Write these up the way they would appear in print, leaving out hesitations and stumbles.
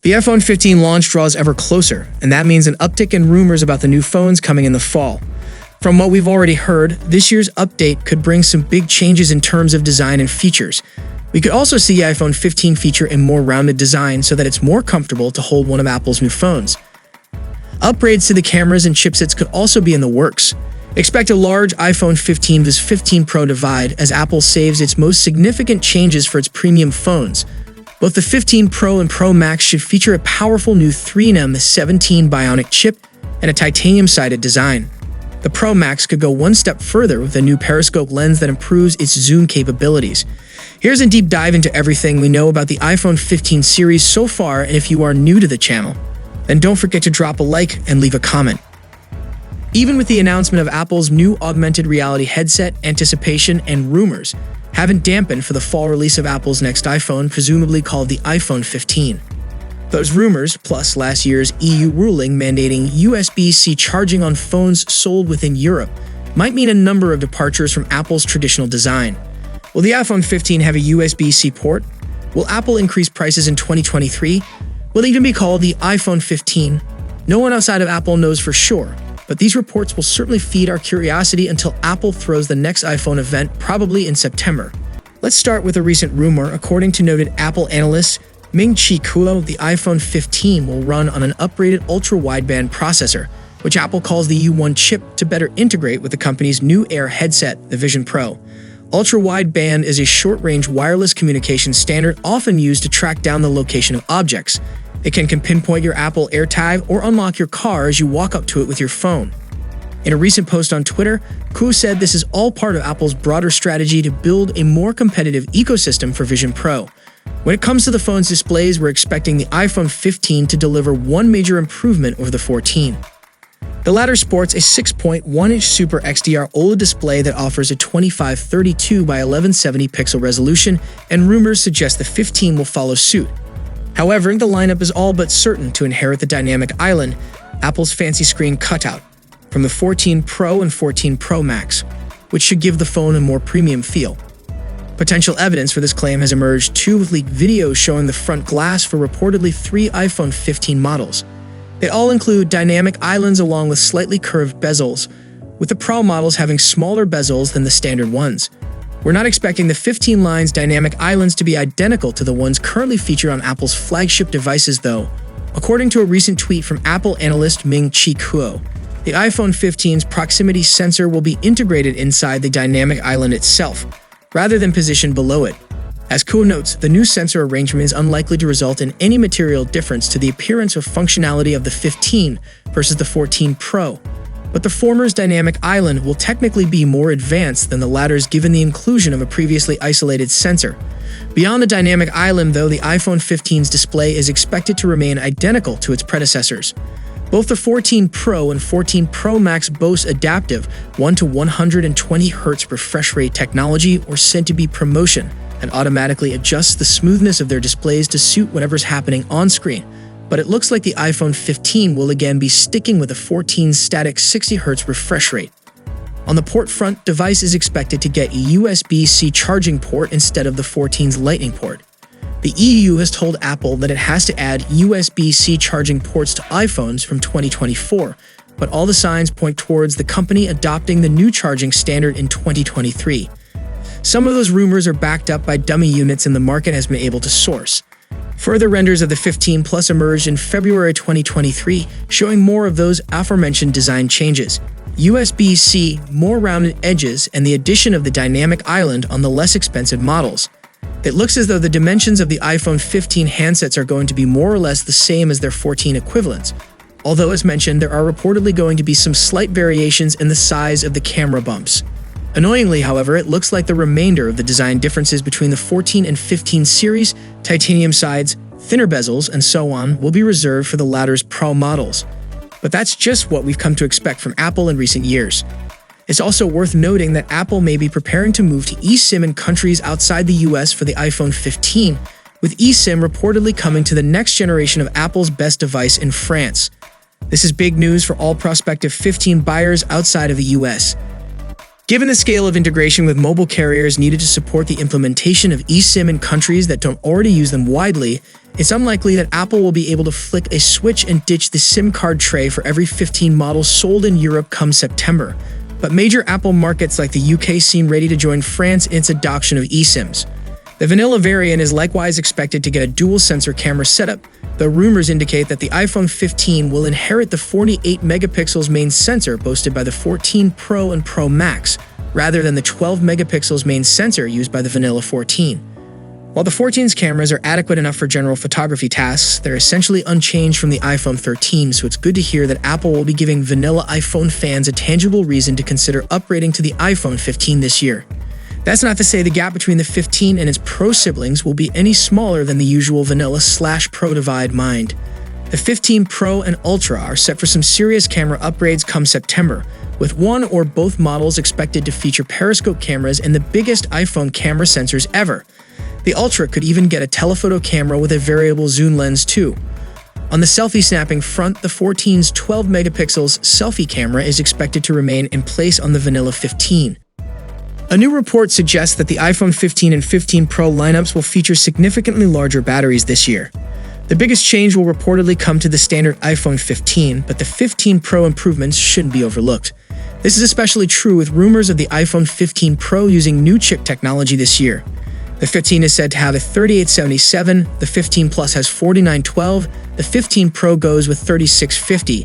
The iPhone 15 launch draws ever closer, and that means an uptick in rumors about the new phones coming in the fall. From what we've already heard, this year's update could bring some big changes in terms of design and features. We could also see iPhone 15 feature a more rounded design so that it's more comfortable to hold one of Apple's new phones. Upgrades to the cameras and chipsets could also be in the works. Expect a large iPhone 15 vs 15 Pro divide as Apple saves its most significant changes for its premium phones. Both the 15 Pro and Pro Max should feature a powerful new 3nm 17 Bionic chip and a titanium-sided design. The Pro Max could go one step further with a new periscope lens that improves its zoom capabilities. Here's a deep dive into everything we know about the iPhone 15 series so far, and if you are new to the channel, then don't forget to drop a like and leave a comment. Even with the announcement of Apple's new augmented reality headset, anticipation and rumors haven't dampened for the fall release of Apple's next iPhone, presumably called the iPhone 15. Those rumors, plus last year's EU ruling mandating USB-C charging on phones sold within Europe, might mean a number of departures from Apple's traditional design. Will the iPhone 15 have a USB-C port? Will Apple increase prices in 2023? Will it even be called the iPhone 15? No one outside of Apple knows for sure, but these reports will certainly feed our curiosity until Apple throws the next iPhone event, probably in September. Let's start with a recent rumor. According to noted Apple analyst Ming-Chi Kuo, the iPhone 15 will run on an upgraded ultra-wideband processor, which Apple calls the U1 chip, to better integrate with the company's new Air headset, the Vision Pro. Ultra-wideband is a short-range wireless communication standard often used to track down the location of objects. It can pinpoint your Apple AirTag or unlock your car as you walk up to it with your phone. In a recent post on Twitter, Kuo said this is all part of Apple's broader strategy to build a more competitive ecosystem for Vision Pro. When it comes to the phone's displays, we're expecting the iPhone 15 to deliver one major improvement over the 14. The latter sports a 6.1-inch Super XDR OLED display that offers a 2532 by 1170 pixel resolution, and rumors suggest the 15 will follow suit. However, the lineup is all but certain to inherit the dynamic island, Apple's fancy screen cutout, from the 14 Pro and 14 Pro Max, which should give the phone a more premium feel. Potential evidence for this claim has emerged too, with leaked videos showing the front glass for reportedly 3 iPhone 15 models. They all include dynamic islands along with slightly curved bezels, with the Pro models having smaller bezels than the standard ones. We're not expecting the 15 line's dynamic islands to be identical to the ones currently featured on Apple's flagship devices, though. According to a recent tweet from Apple analyst Ming-Chi Kuo, the iPhone 15's proximity sensor will be integrated inside the dynamic island itself, rather than positioned below it. As Kuo notes, the new sensor arrangement is unlikely to result in any material difference to the appearance or functionality of the 15 versus the 14 Pro. But the former's dynamic island will technically be more advanced than the latter's given the inclusion of a previously isolated sensor. Beyond the dynamic island, though, the iPhone 15's display is expected to remain identical to its predecessors. Both the 14 Pro and 14 Pro Max boast adaptive 1 to 120 Hz refresh rate technology, or said-to-be promotion, and automatically adjusts the smoothness of their displays to suit whatever's happening on screen. But it looks like the iPhone 15 will again be sticking with a 14 static 60 Hz refresh rate. On the port front, device is expected to get a USB-C charging port instead of the 14's Lightning port. The EU has told Apple that it has to add USB-C charging ports to iPhones from 2024, but all the signs point towards the company adopting the new charging standard in 2023. Some of those rumors are backed up by dummy units the market has been able to source. Further renders of the 15 Plus emerged in February 2023, showing more of those aforementioned design changes. USB-C, more rounded edges, and the addition of the dynamic island on the less expensive models. It looks as though the dimensions of the iPhone 15 handsets are going to be more or less the same as their 14 equivalents. Although, as mentioned, there are reportedly going to be some slight variations in the size of the camera bumps. Annoyingly, however, it looks like the remainder of the design differences between the 14 and 15 series, titanium sides, thinner bezels, and so on, will be reserved for the latter's Pro models. But that's just what we've come to expect from Apple in recent years. It's also worth noting that Apple may be preparing to move to eSIM in countries outside the US for the iPhone 15, with eSIM reportedly coming to the next generation of Apple's best device in France. This is big news for all prospective 15 buyers outside of the US. Given the scale of integration with mobile carriers needed to support the implementation of eSIM in countries that don't already use them widely, it's unlikely that Apple will be able to flick a switch and ditch the SIM card tray for every 15 models sold in Europe come September. But major Apple markets like the UK seem ready to join France in its adoption of eSIMs. The vanilla variant is likewise expected to get a dual-sensor camera setup, though rumors indicate that the iPhone 15 will inherit the 48 megapixels main sensor boasted by the 14 Pro and Pro Max, rather than the 12 megapixels main sensor used by the vanilla 14. While the 14's cameras are adequate enough for general photography tasks, they're essentially unchanged from the iPhone 13, so it's good to hear that Apple will be giving vanilla iPhone fans a tangible reason to consider upgrading to the iPhone 15 this year. That's not to say the gap between the 15 and its Pro siblings will be any smaller than the usual vanilla/Pro divide mind. The 15 Pro and Ultra are set for some serious camera upgrades come September, with one or both models expected to feature Periscope cameras and the biggest iPhone camera sensors ever. The Ultra could even get a telephoto camera with a variable zoom lens too. On the selfie snapping front, the 14's 12 megapixels selfie camera is expected to remain in place on the vanilla 15. A new report suggests that the iPhone 15 and 15 Pro lineups will feature significantly larger batteries this year. The biggest change will reportedly come to the standard iPhone 15, but the 15 Pro improvements shouldn't be overlooked. This is especially true with rumors of the iPhone 15 Pro using new chip technology this year. The 15 is said to have a 3877, the 15 Plus has 4912, the 15 Pro goes with 3650,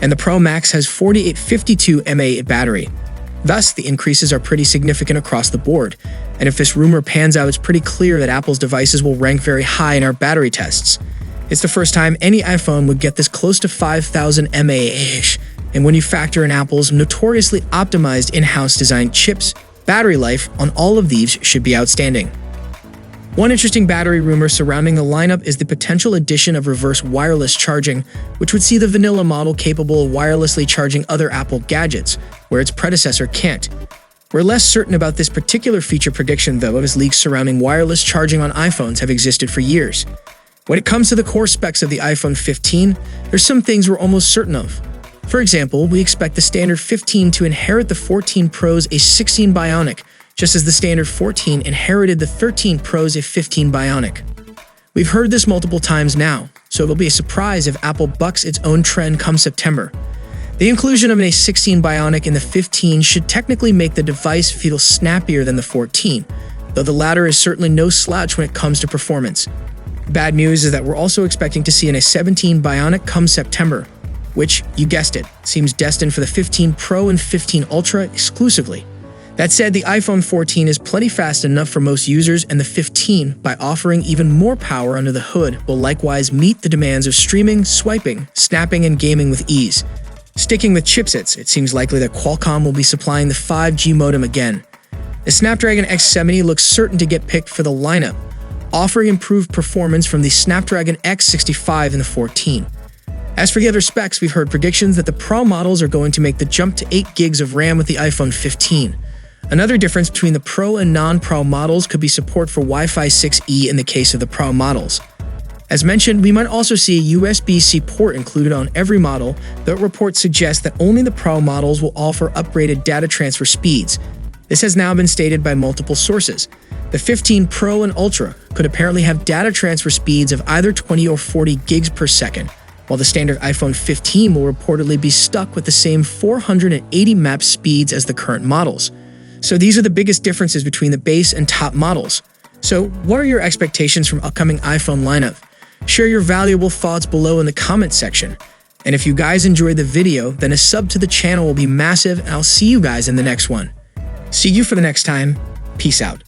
and the Pro Max has 4852 mAh battery. Thus, the increases are pretty significant across the board, and if this rumor pans out, it's pretty clear that Apple's devices will rank very high in our battery tests. It's the first time any iPhone would get this close to 5000 mAh, and when you factor in Apple's notoriously optimized in-house designed chips, battery life on all of these should be outstanding. One interesting battery rumor surrounding the lineup is the potential addition of reverse wireless charging, which would see the vanilla model capable of wirelessly charging other Apple gadgets, where its predecessor can't. We're less certain about this particular feature prediction, though, as leaks surrounding wireless charging on iPhones have existed for years. When it comes to the core specs of the iPhone 15, there's some things we're almost certain of. For example, we expect the standard 15 to inherit the 14 Pro's A16 Bionic, just as the standard 14 inherited the 13 Pro's A15 Bionic. We've heard this multiple times now, so it'll be a surprise if Apple bucks its own trend come September. The inclusion of an A16 Bionic in the 15 should technically make the device feel snappier than the 14, though the latter is certainly no slouch when it comes to performance. Bad news is that we're also expecting to see an A17 Bionic come September, which, you guessed it, seems destined for the 15 Pro and 15 Ultra exclusively. That said, the iPhone 14 is plenty fast enough for most users, and the 15, by offering even more power under the hood, will likewise meet the demands of streaming, swiping, snapping, and gaming with ease. Sticking with chipsets, it seems likely that Qualcomm will be supplying the 5G modem again. The Snapdragon X70 looks certain to get picked for the lineup, offering improved performance from the Snapdragon X65 in the 14. As for the other specs, we've heard predictions that the Pro models are going to make the jump to 8 gigs of RAM with the iPhone 15. Another difference between the Pro and non-Pro models could be support for Wi-Fi 6E in the case of the Pro models. As mentioned, we might also see a USB-C port included on every model, though reports suggest that only the Pro models will offer upgraded data transfer speeds. This has now been stated by multiple sources. The 15 Pro and Ultra could apparently have data transfer speeds of either 20 or 40 gigs per second, while the standard iPhone 15 will reportedly be stuck with the same 480 map speeds as the current models. So these are the biggest differences between the base and top models. So what are your expectations from upcoming iPhone lineup? Share your valuable thoughts below in the comment section. And if you guys enjoyed the video, then a sub to the channel will be massive, and I'll see you guys in the next one. See you for the next time. Peace out.